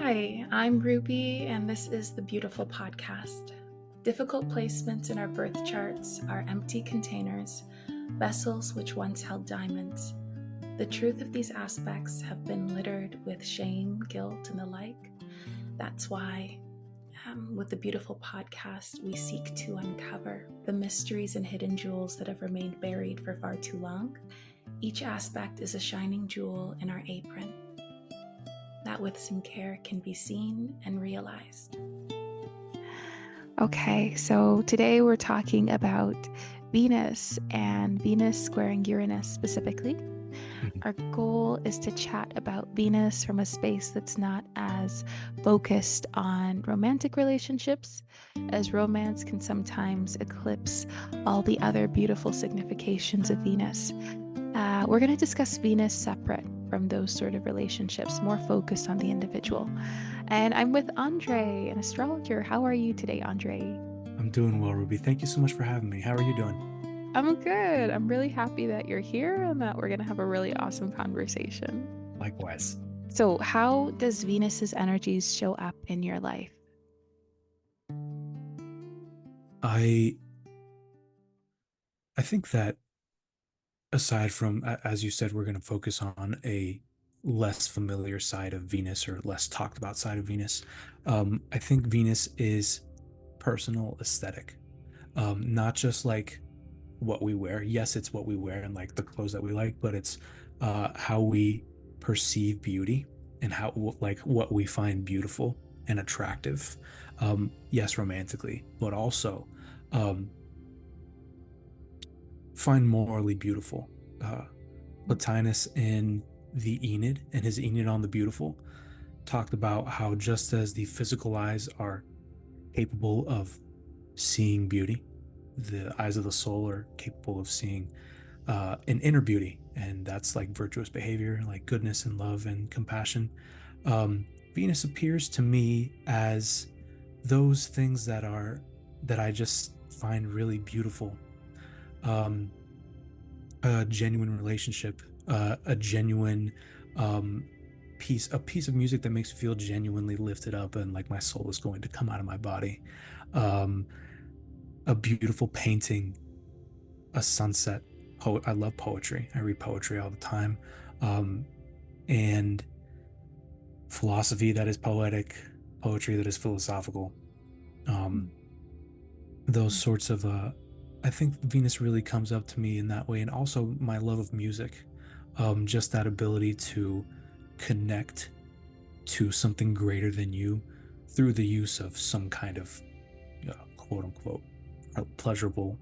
Hi, I'm Ruby, and this is the Beautiful Podcast. Difficult placements in our birth charts are empty containers, vessels which once held diamonds. The truth of these aspects have been littered with shame, guilt, and the like. That's why, with the Beautiful Podcast, we seek to uncover the mysteries and hidden jewels that have remained buried for far too long. Each aspect is a shining jewel in our apron that with some care can be seen and realized. Okay, so today we're talking about Venus and Venus squaring Uranus specifically. Our goal is to chat about Venus from a space that's not as focused on romantic relationships, as romance can sometimes eclipse all the other beautiful significations of Venus. We're going to discuss Venus separate from those sort of relationships, more focused on the individual. And I'm with Andre, an astrologer. How are you today, Andre? I'm doing well, Ruby. Thank you so much for having me. How are you doing? I'm good. I'm really happy that you're here and that we're going to have a really awesome conversation. Likewise. So, how does Venus's energies show up in your life? I think that aside from, as you said, we're going to focus on a less familiar side of Venus or less talked about side of Venus. I think Venus is personal aesthetic, not just like what we wear. Yes, it's what we wear and like the clothes that we like, but it's how we perceive beauty and how like what we find beautiful and attractive. Yes, romantically, but also um, find morally beautiful. Plotinus in the Aeneid and his Aeneid on the Beautiful talked about how just as the physical eyes are capable of seeing beauty, the eyes of the soul are capable of seeing an inner beauty, and that's like virtuous behavior, like goodness and love and compassion. Venus appears to me as those things that I just find really beautiful. Um, a genuine relationship, a genuine um, a piece of music that makes me feel genuinely lifted up and like my soul is going to come out of my body. Um, a beautiful painting, a sunset. I love poetry. I read poetry all the time. Um, and philosophy that is poetic, poetry that is philosophical. Um, those sorts of, I think Venus really comes up to me in that way. And also my love of music, just that ability to connect to something greater than you through the use of some kind of quote unquote pleasurable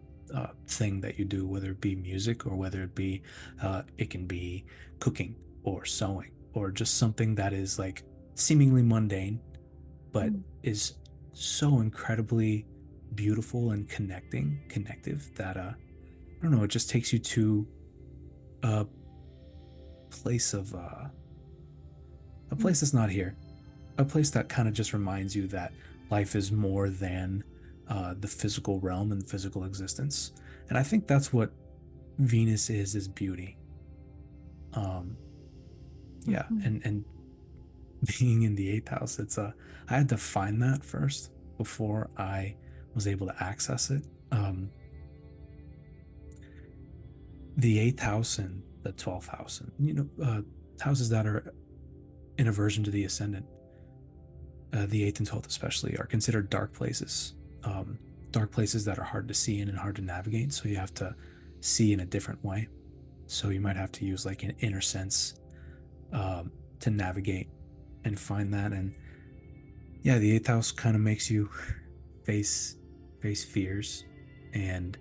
thing that you do, whether it be music or whether it can be cooking or sewing or just something that is like seemingly mundane but is so incredibly beautiful and connective that I don't know, it just takes you to a place of a place that's not here, a place that kind of just reminds you that life is more than the physical realm and physical existence. And I think that's what Venus is beauty. Um, yeah, and being in the eighth house, I had to find that first before I was able to access it. The eighth house and the 12th house, and houses that are in aversion to the ascendant, the eighth and 12th especially, are considered dark places. Dark places that are hard to see in and hard to navigate. So you have to see in a different way. So you might have to use like an inner sense to navigate and find that. And yeah, the eighth house kind of makes you face fears and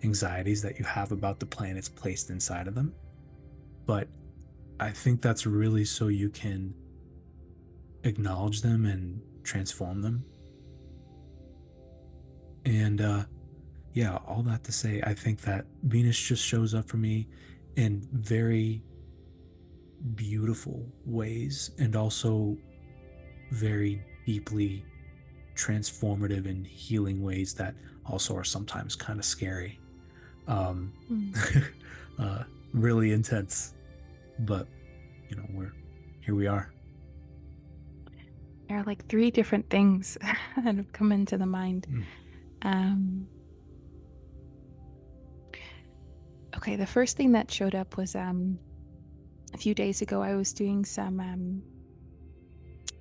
anxieties that you have about the planets placed inside of them. But I think that's really so you can acknowledge them and transform them. And yeah, all that to say, I think that Venus just shows up for me in very beautiful ways and also very deeply transformative and healing ways that also are sometimes kind of scary. Um, really intense, but here we are. There are like three different things that have come into the mind. Mm, Um, okay, the first thing that showed up was a few days ago I was doing some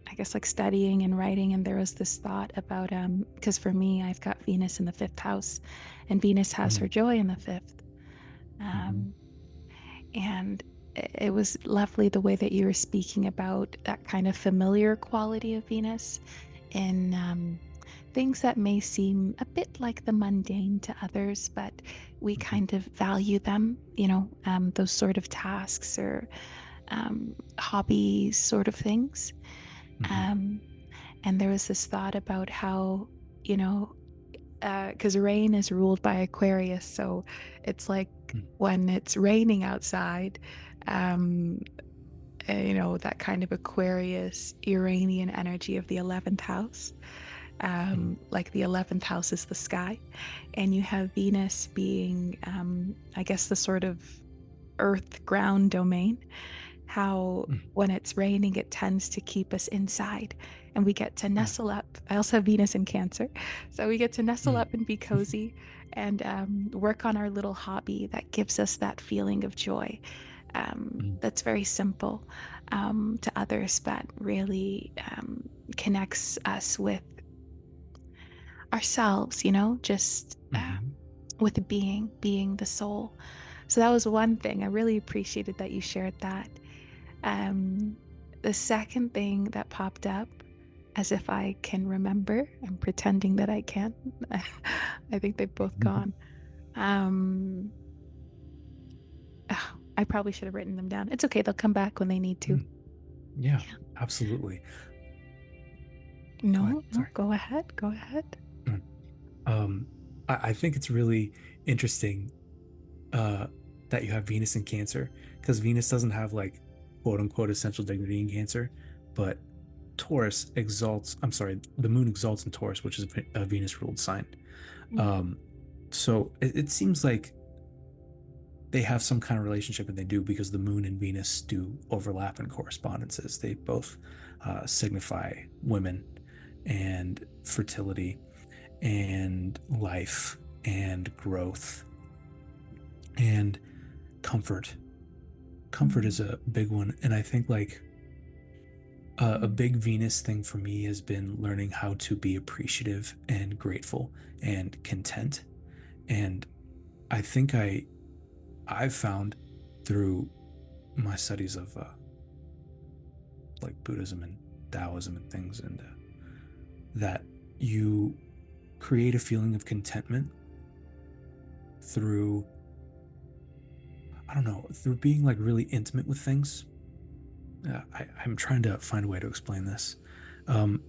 I guess like studying and writing, and there was this thought about because for me I've got Venus in the fifth house, and Venus has mm, her joy in the fifth. mhm, Um, and it was lovely the way that you were speaking about that kind of familiar quality of Venus in things that may seem a bit like the mundane to others, but we mhm, kind of value them, those sort of tasks or hobbies sort of things. mhm, Um, and there was this thought about how, you know, because rain is ruled by Aquarius, so it's like mm, when it's raining outside, um, that kind of Aquarius Uranian energy of the 11th house. mm, Like the 11th house is the sky, and you have Venus being, I guess, the sort of earth ground domain. How mm, when it's raining, it tends to keep us inside and we get to yeah, nestle up. I also have Venus in Cancer. So we get to nestle mm, up and be cozy and work on our little hobby that gives us that feeling of joy. mm, That's very simple to others, but really connects us with ourselves, just mhm, with being the soul. So that was one thing. I really appreciated that you shared that. Um, the second thing that popped up, as if I can remember, I'm pretending that I can. I think they've both mhm, gone. I probably should have written them down. It's okay, they'll come back when they need to. mm. Yeah, Yeah. absolutely. Go ahead. No, no, Sorry. go ahead. Go ahead. Mm. Um, I think it's really interesting uh, that you have Venus in Cancer, because Venus doesn't have like quote unquote essential dignity in Cancer, but Taurus exalts. I'm sorry, the Moon exalts in Taurus, which is a Venus ruled sign. Mm, Um, so it seems like they have some kind of relationship, and they do, because the Moon and Venus do overlap in correspondences. They both signify women and fertility and life and growth and comfort. Comfort mm, is a big one. And I think like a mm, big Venus thing for me has been learning how to be appreciative and grateful and content. And I think I've found through my studies of like Buddhism and Taoism and things, and that you create a feeling of contentment through, I don't know, through being like really intimate with things. I'm trying to find a way to explain this. Um,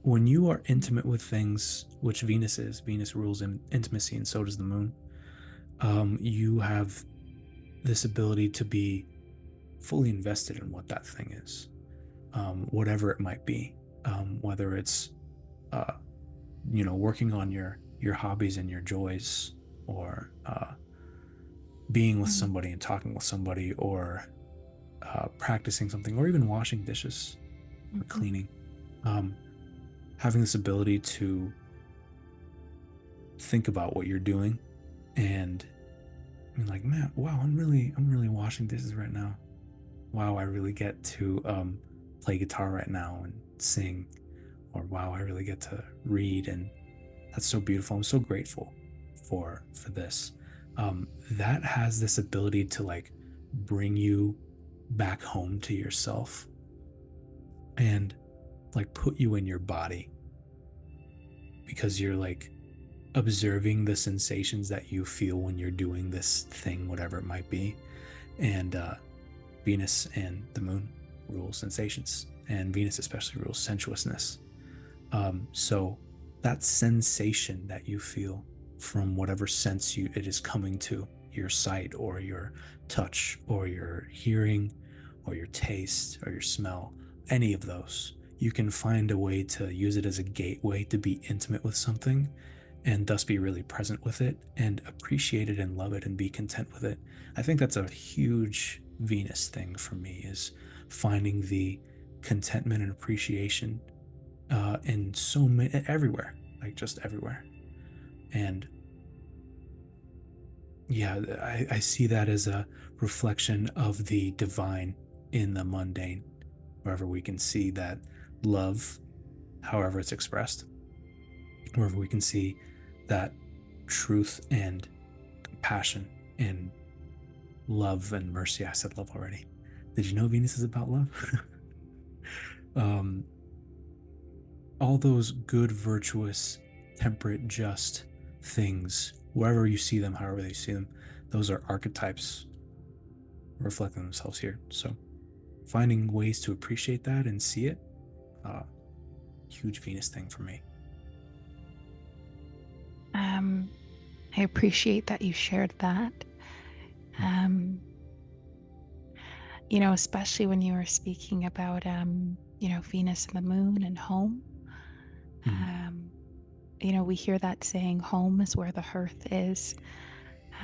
when you are intimate with things, which Venus is, Venus rules in intimacy, and so does the moon. You have this ability to be fully invested in what that thing is, whatever it might be, whether it's uh, working on your hobbies and your joys, or being with mm, somebody and talking with somebody, or practicing something, or even washing dishes or mhm, cleaning. Um, Having this ability to think about what you're doing, and be like, man, wow, I'm really washing dishes right now. Wow, I really get to play guitar right now and sing. Or wow, I really get to read, and that's so beautiful. I'm so grateful for this. That has this ability to like bring you back home to yourself, and like put you in your body, because you're like observing the sensations that you feel when you're doing this thing, whatever it might be. And Venus and the moon rule sensations, and Venus especially rules sensuousness. So that sensation that you feel from whatever sense it is coming to, your sight or your touch or your hearing or your taste or your smell, any of those, you can find a way to use it as a gateway to be intimate with something, and thus be really present with it and appreciate it and love it and be content with it. I think that's a huge Venus thing for me, is finding the contentment and appreciation in so many, everywhere, like just everywhere. And yeah, I see that as a reflection of the divine in the mundane, wherever we can see that love, however it's expressed, wherever we can see that truth and compassion and love and mercy. I said love already. Did you know Venus is about love? um, all those good, virtuous, temperate, just things, wherever you see them, however they see them, those are archetypes reflecting themselves here. So finding ways to appreciate that and see it, uh, huge Venus thing for me. Um, I appreciate that you shared that. Um, especially when you were speaking about, Venus and the moon and home. Mm-hmm. Um, we hear that saying, home is where the hearth is.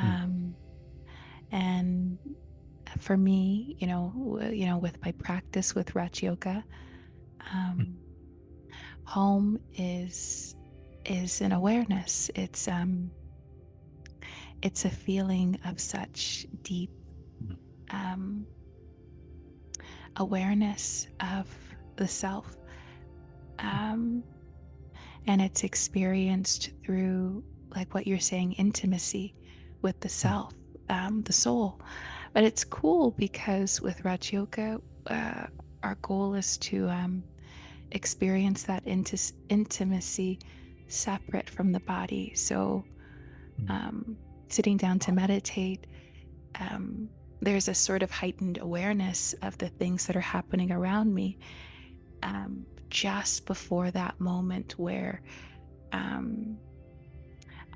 Um, and for me, with my practice with Raj Yoga, um, home is an awareness. It's a feeling of such deep um, awareness of the self, um, and it's experienced through, like what you're saying, intimacy with the self, the soul. But it's cool because with Raj Yoga, our goal is to experience that intimacy separate from the body. So, um, sitting down to meditate, um, there's a sort of heightened awareness of the things that are happening around me, just before that moment where um,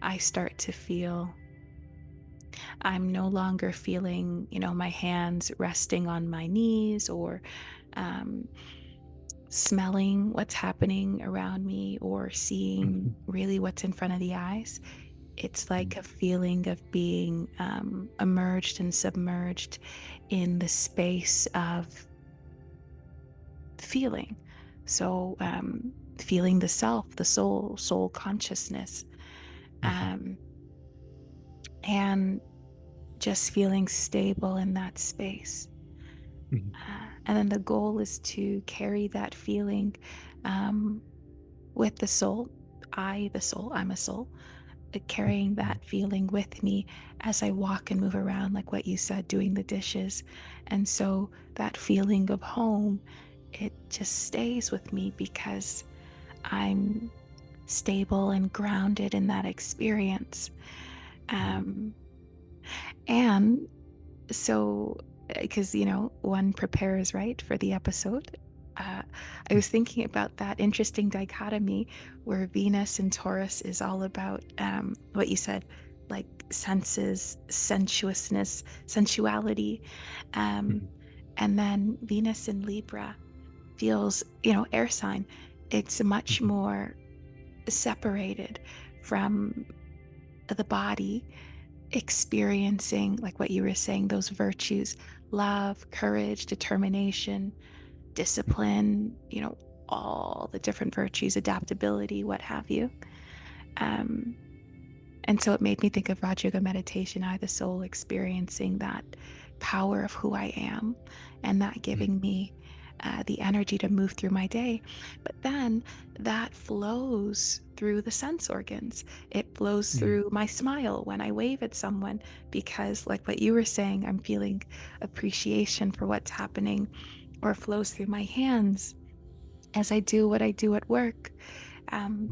I start to feel I'm no longer feeling, my hands resting on my knees or um, smelling what's happening around me or seeing really what's in front of the eyes. It's like a feeling of being emerged and submerged in the space of feeling. So, feeling the self, the soul consciousness, um, and just feeling stable in that space. And then the goal is to carry that feeling um, with the soul. The soul, I'm a soul, carrying that feeling with me as I walk and move around, like what you said, doing the dishes. And so that feeling of home, it just stays with me because I'm stable and grounded in that experience. Um, and so, because, one prepares, right, for the episode. Uh, I was thinking about that interesting dichotomy where Venus and Taurus is all about what you said, like senses, sensuousness, sensuality. Um, and then Venus in Libra feels, air sign. It's much more separated from the body, experiencing, like what you were saying, those virtues, love, courage, determination, discipline, all the different virtues, adaptability, what have you. Um, and so it made me think of Raj Yoga meditation, I, the soul, experiencing that power of who I am and that giving me the energy to move through my day. But then that flows through the sense organs. It flows through my smile when I wave at someone because, like what you were saying, I'm feeling appreciation for what's happening, or flows through my hands as I do what I do at work,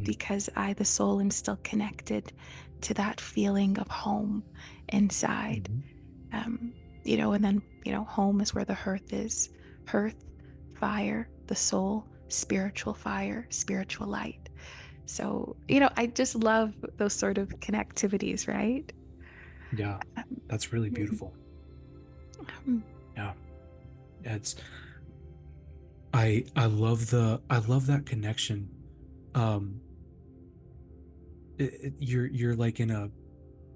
because I, the soul, am still connected to that feeling of home inside. Um, and then, home is where the hearth is. Hearth, fire, the soul, spiritual fire, spiritual light. So, I just love those sort of connectivities, right? Yeah, that's really beautiful. Um, Yeah, it's I love that connection. Um, you're like in a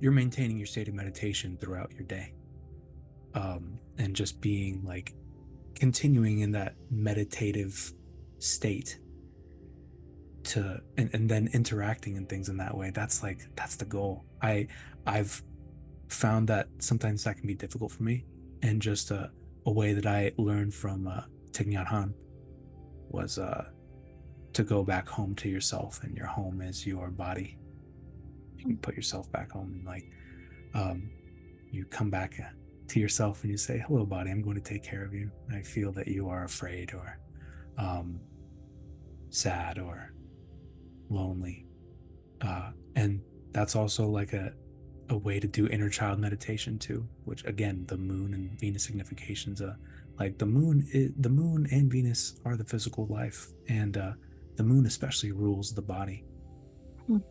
you're maintaining your state of meditation throughout your day, and just being like continuing in that meditative state, and then interacting and things in that way. That's the goal. I've found that sometimes that can be difficult for me, and just a way that I learned from Thich Nhat Hanh was to go back home to yourself, and your home is your body. You put yourself back home, and like um, you come back to yourself and you say, "Hello, body. I'm going to take care of you. I feel that you are afraid or um, sad or lonely," and that's also like a way to do inner child meditation too. Which again, the moon and Venus significations, like the moon and Venus are the physical life, and the moon especially rules the body, Mm,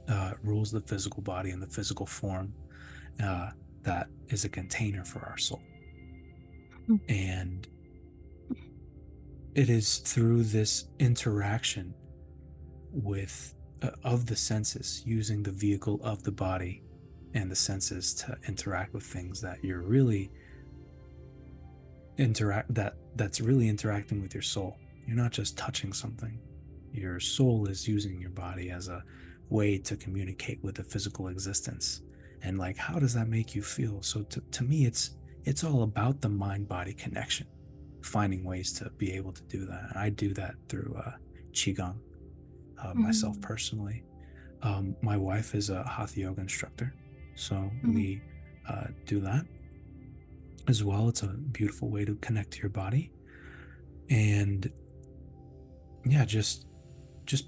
rules the physical body and the physical form uh, that is a container for our soul. mm, And it is through this interaction with of the senses, using the vehicle of the body and the senses to interact with things, that you're really that's really interacting with your soul. You're not just touching something. Your soul is using your body as a way to communicate with the physical existence. And like, how does that make you feel? So to me, it's all about the mind body connection, finding ways to be able to do that. And I do that through qigong, myself mm, personally. My wife is a hatha yoga instructor, so mm, we do that as well. It's a beautiful way to connect to your body. And yeah, just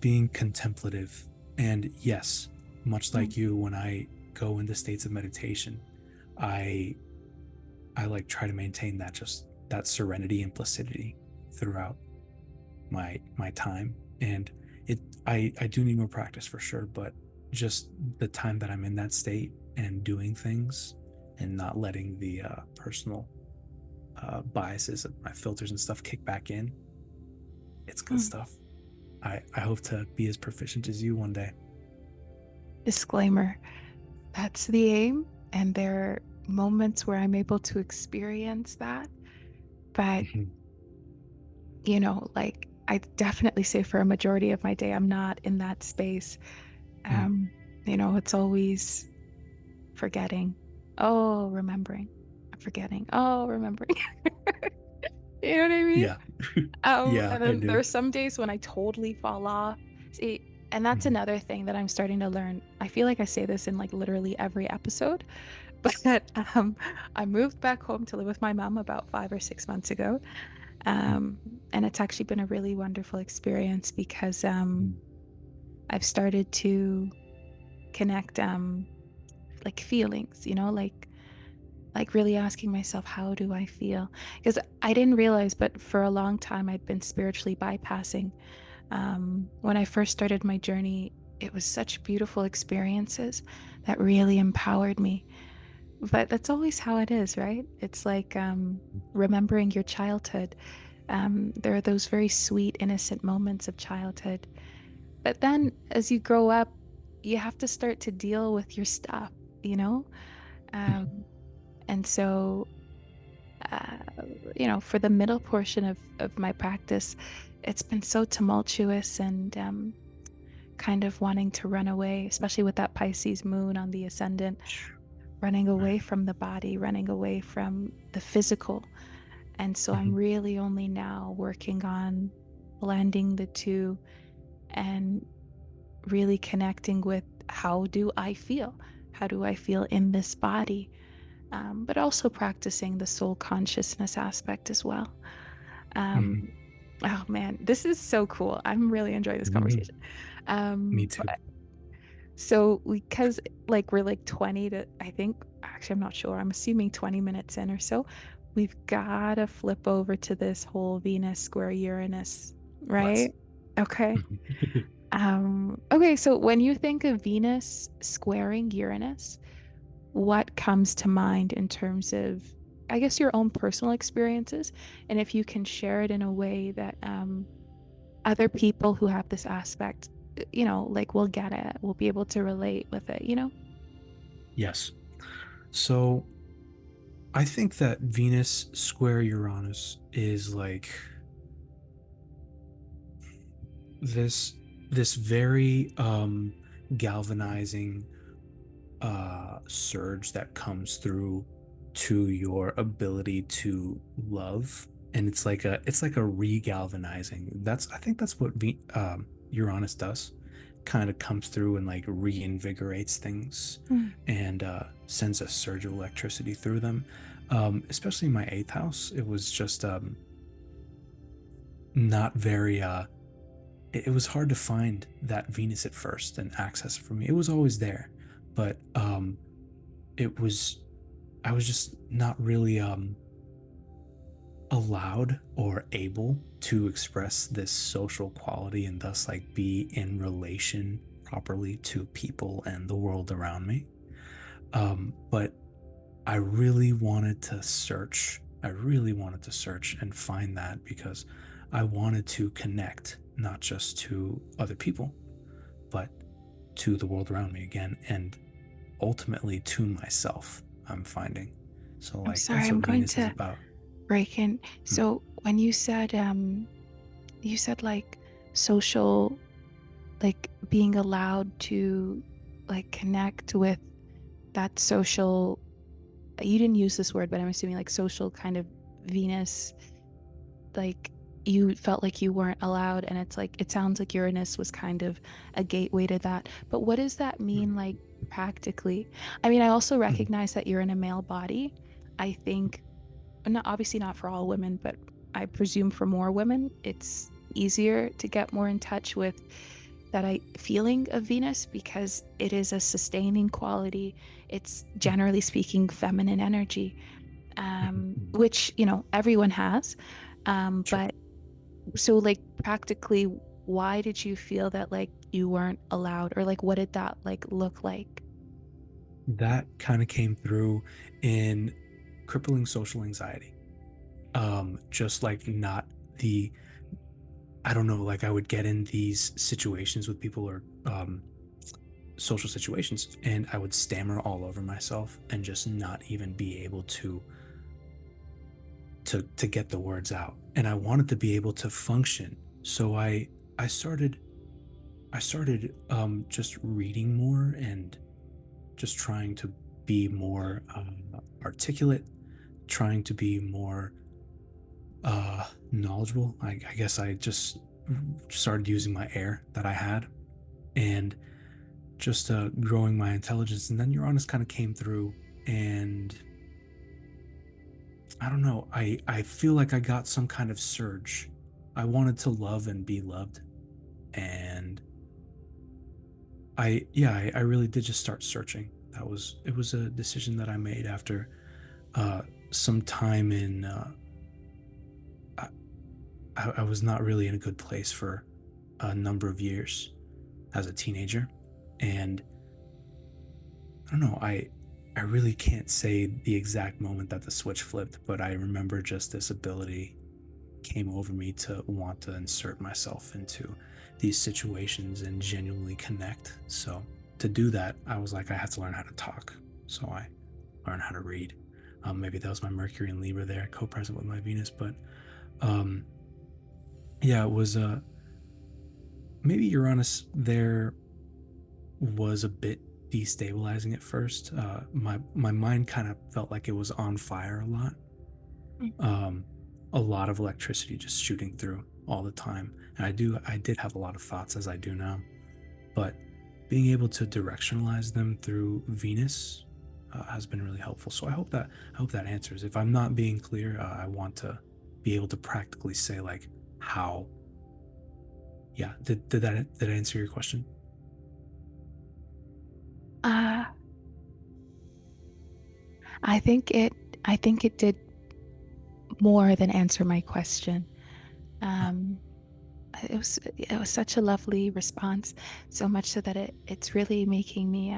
being contemplative. And yes, much mm, like you, when I go into states of meditation, i I like try to maintain that, just that serenity and placidity throughout my time. And I do need more practice for sure, but just the time that I'm in that state and doing things and not letting the personal biases of my filters and stuff kick back in, it's good mm. stuff. I hope to be as proficient as you one day. Disclaimer, that's the aim. And there are moments where I'm able to experience that. But, Mhm. like I definitely say for a majority of my day, I'm not in that space. Mm. Um, it's always forgetting. Oh, remembering. Forgetting. Oh, remembering. You know what I mean? Yeah. Yeah, And I then there do. are some days when I totally fall off. See, and that's Mhm. another thing that I'm starting to learn. I feel like I say this in like literally every episode, but I moved back home to live with my mom about 5 or 6 months ago. Mm. Um, and it's actually been a really wonderful experience because Mhm. I've started to connect like feelings, like really asking myself, how do I feel? Because I didn't realize, but for a long time I'd been spiritually bypassing. When I first started my journey, it was such beautiful experiences that really empowered me. But that's always how it is, right? It's like remembering your childhood. There are those very sweet, innocent moments of childhood. But then as you grow up, you have to start to deal with your stuff, you know? Mhm. Um, and so, uh, for the middle portion of my practice, it's been so tumultuous and kind of wanting to run away, especially with that Pisces moon on the ascendant, running away Right. from the body, running away from the physical. And so I'm Mhm. really only now working on blending the two and really connecting with how do I feel? How do I feel in this body? But also practicing the soul consciousness aspect as well. Mhm. Um, oh man, this is so cool. I'm really enjoying this Mhm. conversation. Me too. So because like we're like 20 to, I think, actually, I'm not sure. I'm assuming 20 minutes in or so, we've got to flip over to this whole Venus square Uranus, Let's. right? Okay. Mhm. Okay, so when you think of Venus squaring Uranus, what comes to mind in terms of, I guess, your own personal experiences? And if you can share it in a way that other people who have this aspect, like will get it, will be able to relate with it? Yes. So I think that Venus square Uranus is like this. this very galvanizing surge that comes through to your ability to love, and it's like a re-galvanizing. That's I think that's what Uranus does, kind of comes through and like reinvigorates things Mm. and sends a surge of electricity through them. Especially in my eighth house, it was just not very it was hard to find that Venus at first and access it for me. It was always there, but it was I was just not really allowed or able to express this social quality and thus like be in relation properly to people and the world around me. But I really wanted to search. I really wanted to search and find that because I wanted to connect not just to other people, but to the world around me again and ultimately to myself, I'm finding. So I'm like sorry, that's I'm what going Venus is to about. break in. Hmm. So when you said like social, like being allowed to like connect with that social, you didn't use this word, but I'm assuming like social kind of Venus, like you felt like you weren't allowed, and it's like it sounds like Uranus was kind of a gateway to that. But what does that mean like practically? I mean, I also Mhm. recognize that you're in a male body. I think not obviously not for all women, but I presume for more women, it's easier to get more in touch with that feeling of Venus because it is a sustaining quality. It's Mhm. generally speaking feminine energy, Mhm. Mhm. which everyone has. Sure. But so like practically, why did you feel that like you weren't allowed, or like what did that like look like? That kind of came through in crippling social anxiety. Just like not the I don't know, like I would get in these situations with people or social situations and I would stammer all over myself and just not even be able to get the words out. And I wanted to be able to function. So I started just reading more and just trying to be more articulate, trying to be more knowledgeable. I guess I just started using my air that I had and just growing my intelligence. And then Uranus kind of came through, and I don't know. I feel like I got some kind of surge. I wanted to love and be loved, and I really did just start searching. It was a decision that I made after uh, some time in. I, I was not really in a good place for a number of years as a teenager, and I don't know. I really can't say the exact moment that the switch flipped, but I remember just this ability came over me to want to insert myself into these situations and genuinely connect. So to do that, I was like, I had to learn how to talk. So I learned how to read. Maybe that was my Mercury and Libra there, co-present with my Venus, but um, yeah, it was maybe Uranus there was a bit destabilizing at first. My mind kind of felt like it was on fire a lot. Mm. Um, a lot of electricity just shooting through all the time. And I did have a lot of thoughts as I do now, but being able to directionalize them through Venus has been really helpful. So I hope that answers. If I'm not being clear, I want to be able to practically say like how. Yeah, did that answer your question? Uh, I think it I think it did more than answer my question. Huh. Um, it was such a lovely response, so much so that it's really making me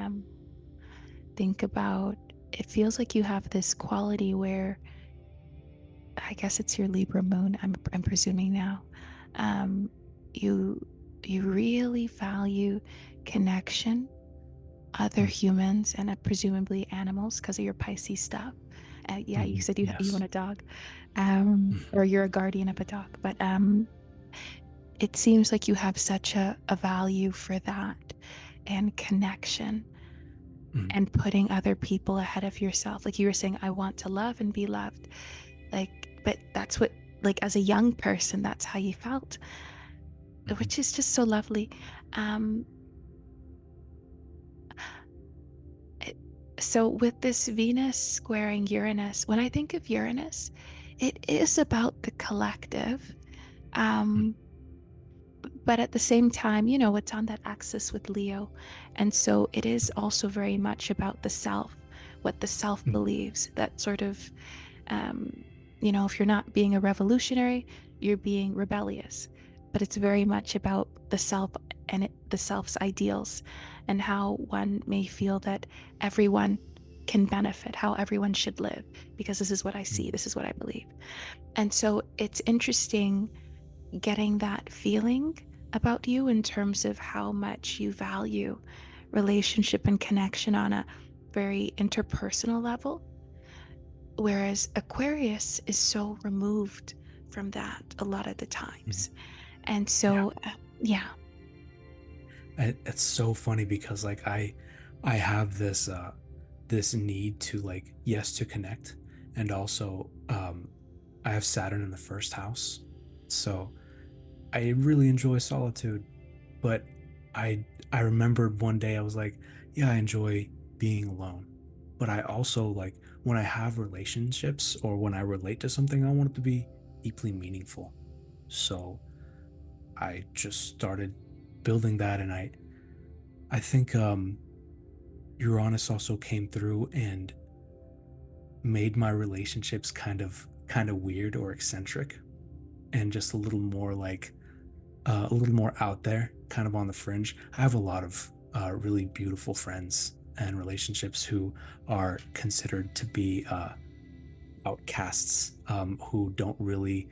think about. It feels like you have this quality where I guess it's your Libra moon. I'm presuming now. Um, you you really value connection, other Mm, humans, and presumably animals because of your Pisces stuff. Yeah, you mhm. said you want Yes. a dog, Mhm. or you're a guardian of a dog. But it seems like you have such a value for that and connection Mm, and putting other people ahead of yourself. Like you were saying, I want to love and be loved. Like, but that's what, like, as a young person, that's how you felt, mhm, which is just so lovely. Um, it- so, with this Venus squaring Uranus, when I think of Uranus, it is about the collective. mm, Um, but at the same time, you know, it's on that axis with Leo. And so it is also very much about the self, what the self mm, believes, that sort of, um, you know, if you're not being a revolutionary, you're being rebellious. But it's very much about the self and the self's ideals and how one may feel that everyone can benefit, how everyone should live, because this is what I see, mm, this is what I believe. And so it's interesting getting that feeling about you in terms of how much you value relationship and connection on a very interpersonal level. Whereas Aquarius is so removed from that a lot of the mhm. times. And Yeah. so, yeah. It's so funny because like I have this need to, like, yes, to connect, and also I have Saturn in the first house. So I really enjoy solitude, but I remembered one day I was like, yeah, I enjoy being alone. But I also, like, when I have relationships or when I relate to something, I want it to be deeply meaningful. So I just started building that, and I think Uranus also came through and made my relationships kind of weird or eccentric, and just a little more like a little more out there, kind of on the fringe. I have a lot of really beautiful friends and relationships who are considered to be outcasts, who don't really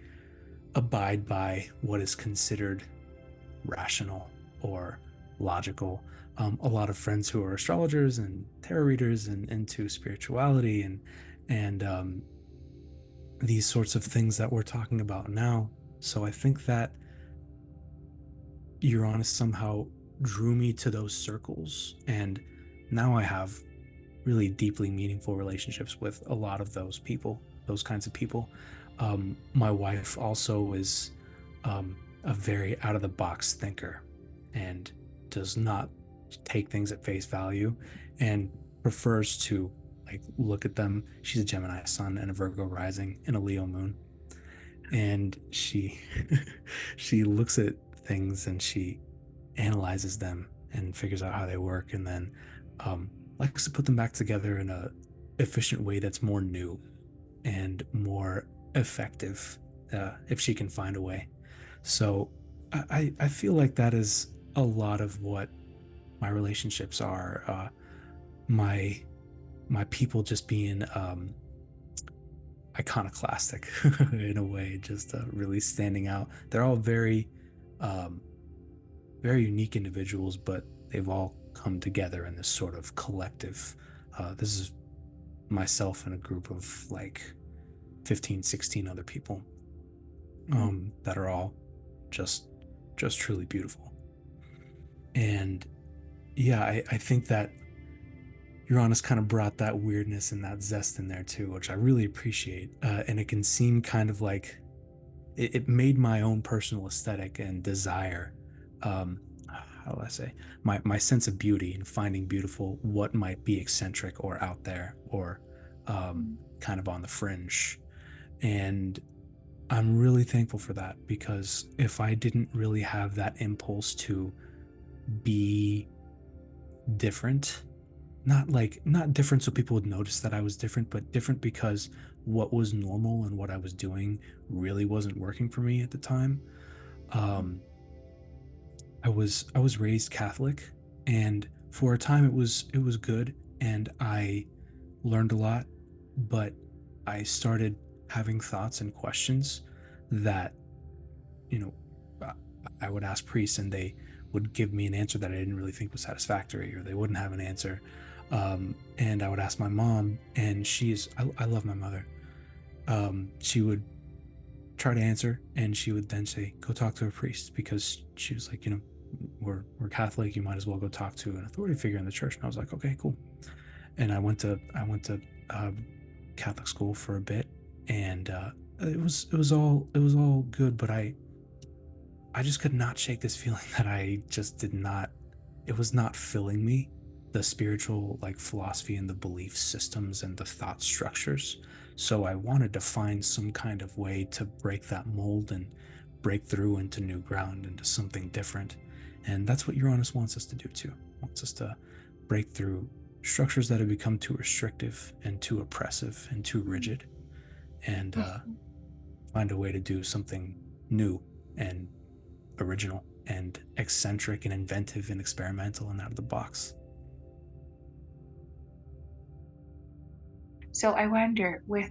abide by what is considered rational or logical. A lot of friends who are astrologers and tarot readers and into spirituality and these sorts of things that we're talking about now. So I think that Uranus somehow drew me to those circles, and now I have really deeply meaningful relationships with a lot of those people, those kinds of people. My wife also is a very out of the box thinker and does not take things at face value and prefers to, like, look at them. She's a Gemini sun and a Virgo rising and a Leo moon, and she she looks at things and she analyzes them and figures out how they work, and then um, likes to put them back together in a efficient way that's more new and more effective, if she can find a way. So I feel like that is a lot of what my relationships are. My my people just being iconoclastic in a way, just really standing out. They're all um, very unique individuals, but they've all come together in this sort of collective. This is myself and a group of like 15, 16 other people that are all just just truly beautiful. And yeah, I think that Uranus kind of brought that weirdness and that zest in there too, which I really appreciate. And it can seem kind of like it made my own personal aesthetic and desire, um how do I say, my sense of beauty and finding beautiful what might be eccentric or out there or kind of on the fringe. And I'm really thankful for that, because if I didn't really have that impulse to be different, not different so people would notice that I was different, but different because what was normal and what I was doing really wasn't working for me at the time. Um, I was raised Catholic, and for a time it was good, and I learned a lot, but I started having thoughts and questions that, you know, uh, I would ask priests and they would give me an answer that I didn't really think was satisfactory, or they wouldn't have an answer. And I would ask my mom, and I love my mother. She would try to answer, and she would then say, "Go talk to a priest," because she was like, we're Catholic. You might as well go talk to an authority figure in the church. And I was like, okay, cool. And I went to uh, Catholic school for a bit, and it was all good. But I just could not shake this feeling that I just did not. It was not filling me. The spiritual like philosophy and the belief systems and the thought structures. So I wanted to find some kind of way to break that mold and break through into new ground, into something different. And that's what Uranus wants us to do too. Wants us to break through structures that have become too restrictive and too oppressive and too rigid, and Mhm. find a way to do something new and original and eccentric and inventive and experimental and out of the box. So I wonder, with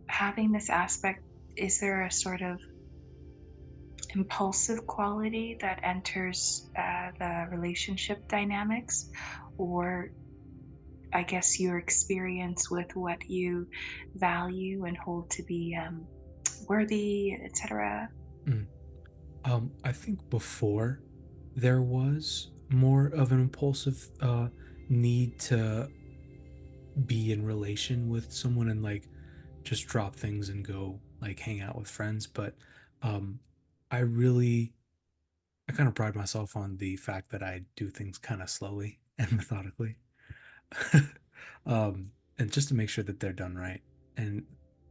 having this aspect, is there a sort of impulsive quality that enters the relationship dynamics, or I guess your experience with what you value and hold to be worthy, etc.? Mm. I think before there was more of an impulsive need to be in relation with someone and like just drop things and go like hang out with friends. But um, I really, I kind of pride myself on the fact that I do things kind of slowly and methodically. And just to make sure that they're done right. And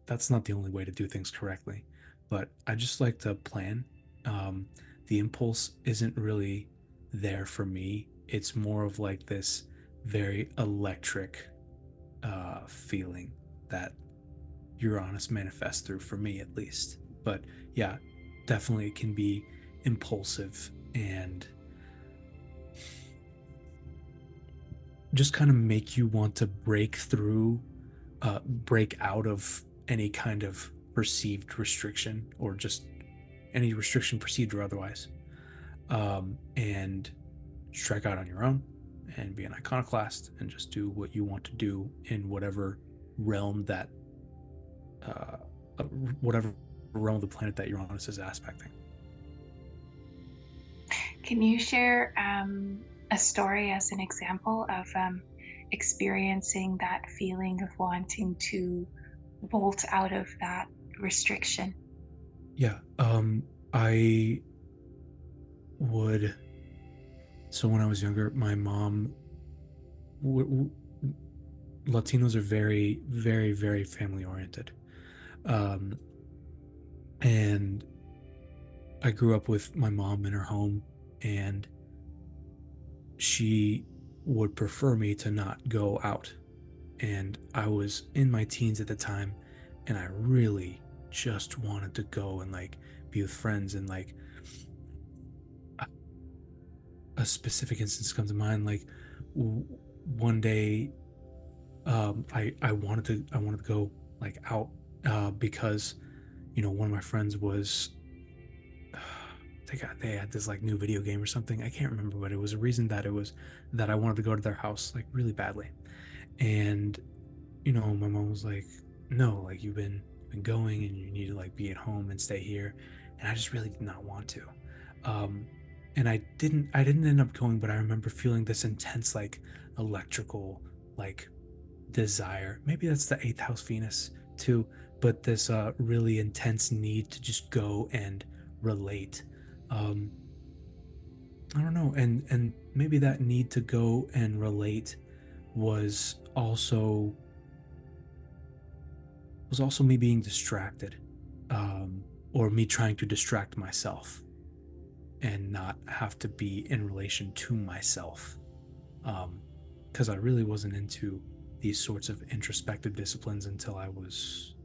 that's not the only way to do things correctly, but I just like to plan. Um, the impulse isn't really there for me. It's more of like this very electric feeling that Uranus manifests through for me, at least. But yeah, definitely it can be impulsive and just kind of make you want to break through, break out of any kind of perceived restriction or just any restriction, perceived or otherwise, and strike out on your own and be an iconoclast and just do what you want to do in whatever realm that, uh, uh, whatever realm of the planet that Uranus is aspecting. Can you share a story as an example of experiencing that feeling of wanting to bolt out of that restriction? Yeah, I would. So when I was younger, my mom w- w- Latinos are very, very, very family oriented. Um, and I grew up with my mom in her home, and she would prefer me to not go out. And I was in my teens at the time, and I really just wanted to go and like be with friends. And like a a specific instance comes to mind. Like w- one day, I wanted to go like out because one of my friends was they had this like new video game or something. I can't remember, but it was a reason that it was that I wanted to go to their house like really badly. And my mom was like, "No, like you've been going and you need to like be at home and stay here." And I just really did not want to. Um and I didn't end up going, but I remember feeling this intense like electrical like desire. Maybe that's the eighth house Venus too, but this really intense need to just go and relate. Um, I don't know, and maybe that need to go and relate was also me being distracted, or me trying to distract myself and not have to be in relation to myself. Because I really wasn't into these sorts of introspective disciplines until I was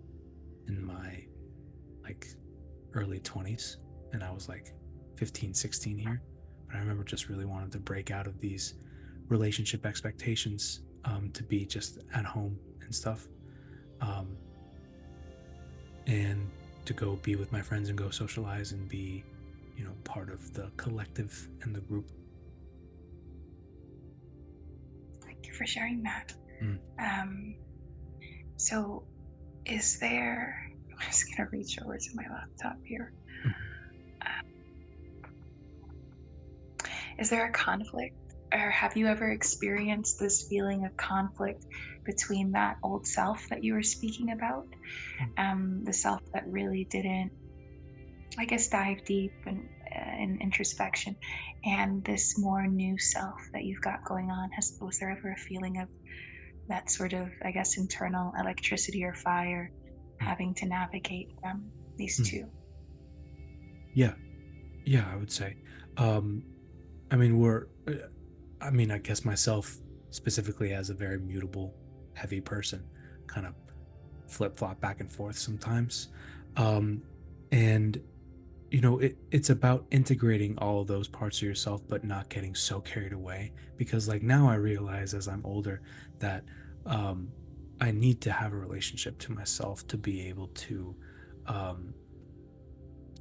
in my like early 20s, and I was like 15, 16 here. But I remember just really wanting to break out of these relationship expectations, to be just at home and stuff, um, and to go be with my friends and go socialize and be part of the collective and the group. Thank you for sharing that. Mm. Um, so, is there? I'm just gonna reach over to my laptop here. Mhm. Is there a conflict, or have you ever experienced this feeling of conflict between that old self that you were speaking about, the self that really didn't, I guess, dive deep and in introspection, and this more new self that you've got going on? Was there ever a feeling of that sort of, I guess, internal electricity or fire Mhm. having to navigate these Mhm. two? Yeah, yeah, I would say. Um, I mean, I mean, I guess myself specifically as a very mutable, heavy person, kind of flip flop back and forth sometimes. Um, and it's about integrating all of those parts of yourself, but not getting so carried away. Because like now I realize as I'm older that um, I need to have a relationship to myself to be able to um,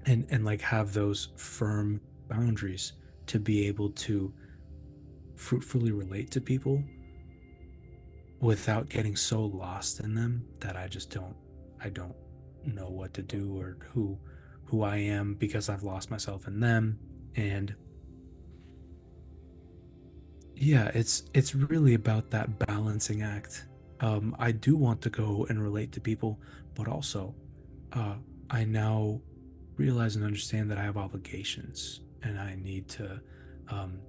and like have those firm boundaries to be able to fruitfully relate to people without getting so lost in them that I don't know what to do or who I am because I've lost myself in them. And yeah, it's really about that balancing act. I do want to go and relate to people, but also uh I now realize and understand that I have obligations and um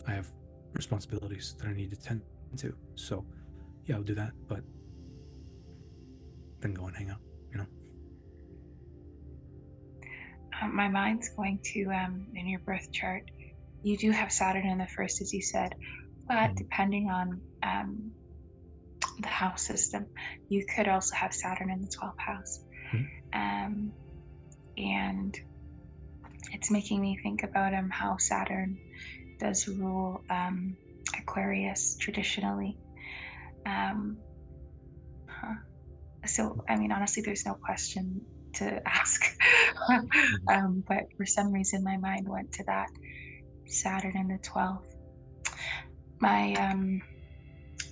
I have responsibilities that I need to tend to. So yeah, I'll do that, but then go and hang out, you know? My mind's going to, in your birth chart, you do have Saturn in the first, as you said, but Mhm. depending on the house system, you could also have Saturn in the 12th house. Mhm. Um, and it's making me think about how Saturn does rule Aquarius traditionally. Um, huh. So, I mean, honestly, there's no question to ask. Mhm. But for some reason, my mind went to that Saturn in the 12th. My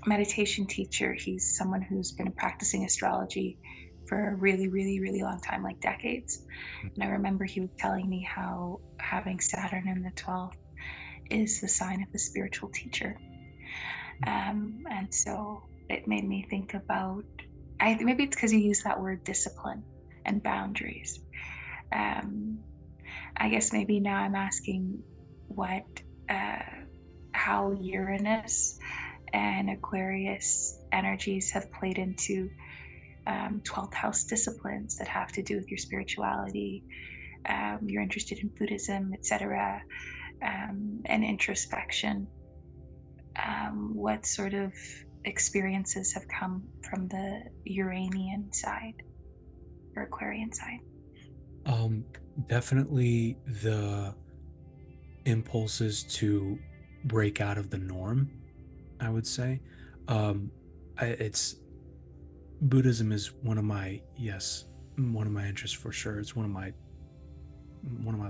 meditation teacher, he's someone who's been practicing astrology for a really, really, really long time, like decades. And I remember he was telling me how having Saturn in the 12th is the sign of the spiritual teacher. And so it made me think about, maybe it's because you use that word discipline and boundaries. Um, I guess maybe now I'm asking what, uh, how Uranus and Aquarius energies have played into 12th house disciplines that have to do with your spirituality. You're interested in Buddhism, etc., and introspection. What sort of experiences have come from the Uranian side or Aquarian side? Um, Definitely the impulses to break out of the norm, I would say. Um, it's Buddhism is one of my interests for sure. It's one of my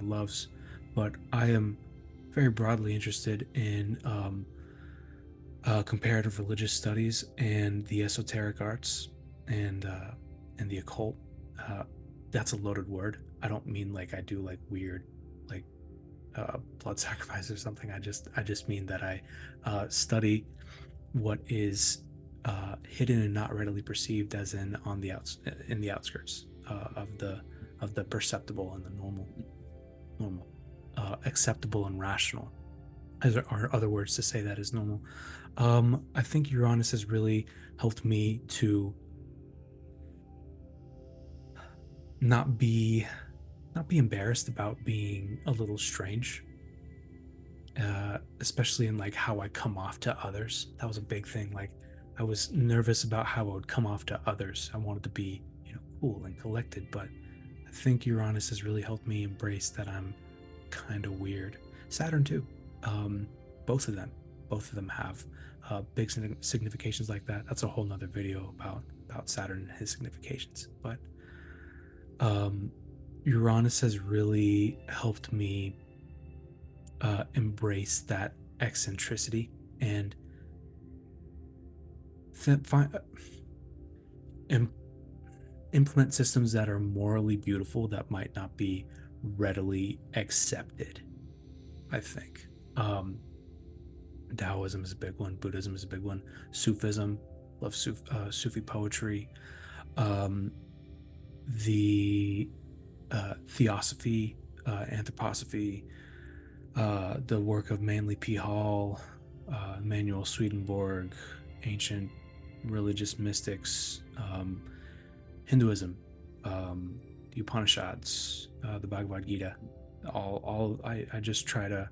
loves, but I am very broadly interested in comparative religious studies and the esoteric arts and the occult. Uh, that's a loaded word. I don't mean like I do like weird like blood sacrifice or something. I just mean that I study what is hidden and not readily perceived, as in on the in the outskirts of the perceptible and the normal, acceptable and rational. As are other words to say that is normal. I think Uranus has really helped me to not be not be embarrassed about being a little strange, especially in like how I come off to others. That was a big thing. Like I was nervous about how I would come off to others. I wanted to be, cool and collected, but I think Uranus has really helped me embrace that I'm kind of weird. Saturn too. Um, both of them, both of them have big significations like that. That's a whole nother video about Saturn and his significations. But um, Uranus has really helped me embrace that eccentricity and th- find, em- implement systems that are morally beautiful that might not be readily accepted, I think. Um, Taoism is a big one. Buddhism is a big one. Sufism, love Sufi poetry. Um, the Theosophy, Anthroposophy, the work of Manly P. Hall, Emanuel Swedenborg, ancient religious mystics, Hinduism, the Upanishads, the Bhagavad Gita. I just try to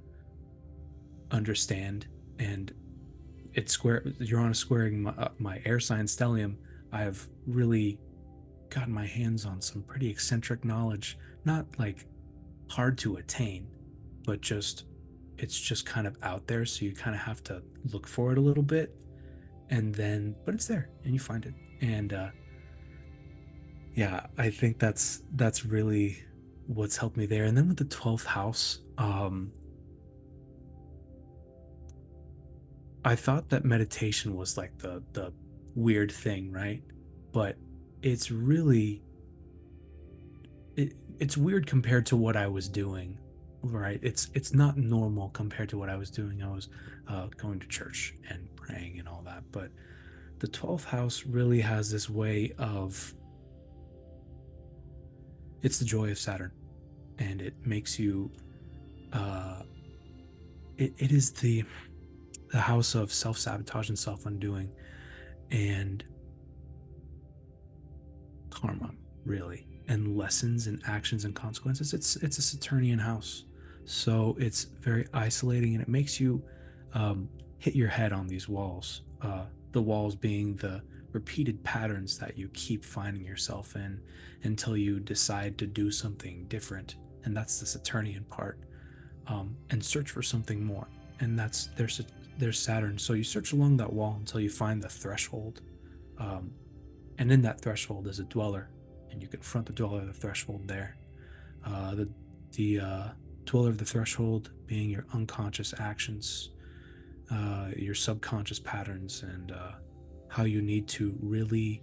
understand, and it's square. Uranus squaring my air sign stellium. I have really gotten my hands on some pretty eccentric knowledge, not like hard to attain, but just it's just kind of out there. So you kind of have to look for it a little bit, and then but it's there and you find it. And yeah, I think that's really what's helped me there. And then with the 12th house, I thought that meditation was like the weird thing, right? But it's really it's weird compared to what I was doing, right? It's not normal compared to what I was doing. I was going to church and praying and all that, but the 12th house really has this way of it's the joy of Saturn, and it makes you uh it is the house of self-sabotage and self-undoing and karma, really, and lessons and actions and consequences. It's a Saturnian house, so it's very isolating, and it makes you hit your head on these walls. The walls being the repeated patterns that you keep finding yourself in until you decide to do something different, and that's the Saturnian part. And search for something more, and there's Saturn. So you search along that wall until you find the threshold. Um, and in that threshold is a dweller, and you confront the dweller of the threshold there. The dweller of the threshold being your unconscious actions, your subconscious patterns, and how you need to really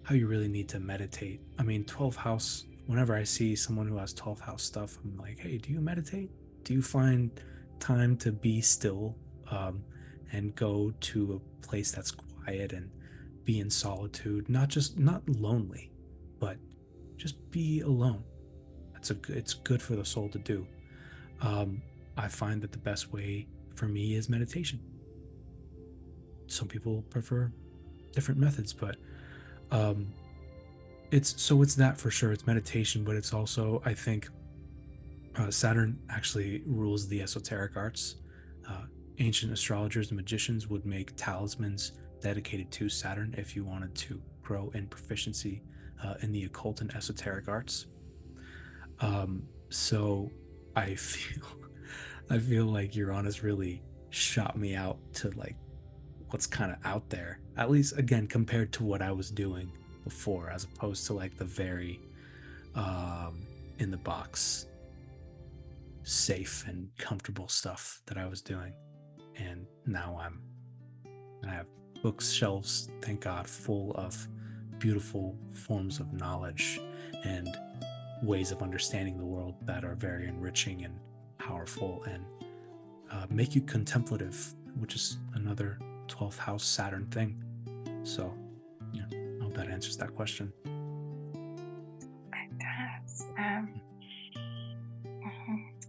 how you really need to meditate. I mean, 12th house. Whenever I see someone who has 12th house stuff, I'm like, hey, do you meditate? Do you find time to be still, um, and go to a place that's quiet and be in solitude? Not lonely, but just be alone. It's good for the soul to do. Um, I find that the best way for me is meditation. Some people prefer different methods, but um, it's that for sure. It's meditation, but it's also, I think, Saturn actually rules the esoteric arts. Uh, Ancient astrologers and magicians would make talismans dedicated to Saturn if you wanted to grow in proficiency in the occult and esoteric arts. So I feel I feel like Uranus really shot me out to like what's kind of out there, at least again compared to what I was doing before, as opposed to like the very um, in the box, safe and comfortable stuff that I was doing. And now I have bookshelves, thank God, full of beautiful forms of knowledge and ways of understanding the world that are very enriching and powerful and make you contemplative, which is another 12th house Saturn thing. So, yeah, I hope that answers that question. It does.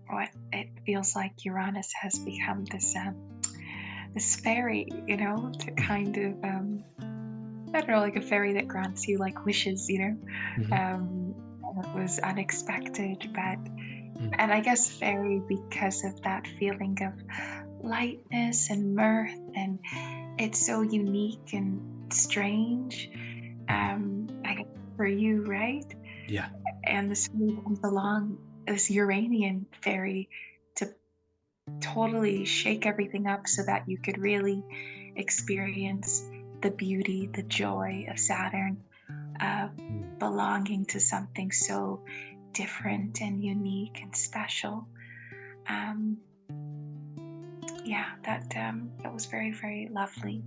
What it feels like Uranus has become this fairy, to kind of I don't know, like a fairy that grants you like wishes, Mm-hmm. and it was unexpected, but Mm-hmm. and I guess fairy because of that feeling of lightness and mirth, and it's so unique and strange. I guess for you, right? Yeah. And this fairy comes along, this Uranian fairy, to totally shake everything up so that you could really experience the beauty, the joy of Saturn, uh, Mm. belonging to something so different and unique and special. Um, yeah, that was very, very lovely.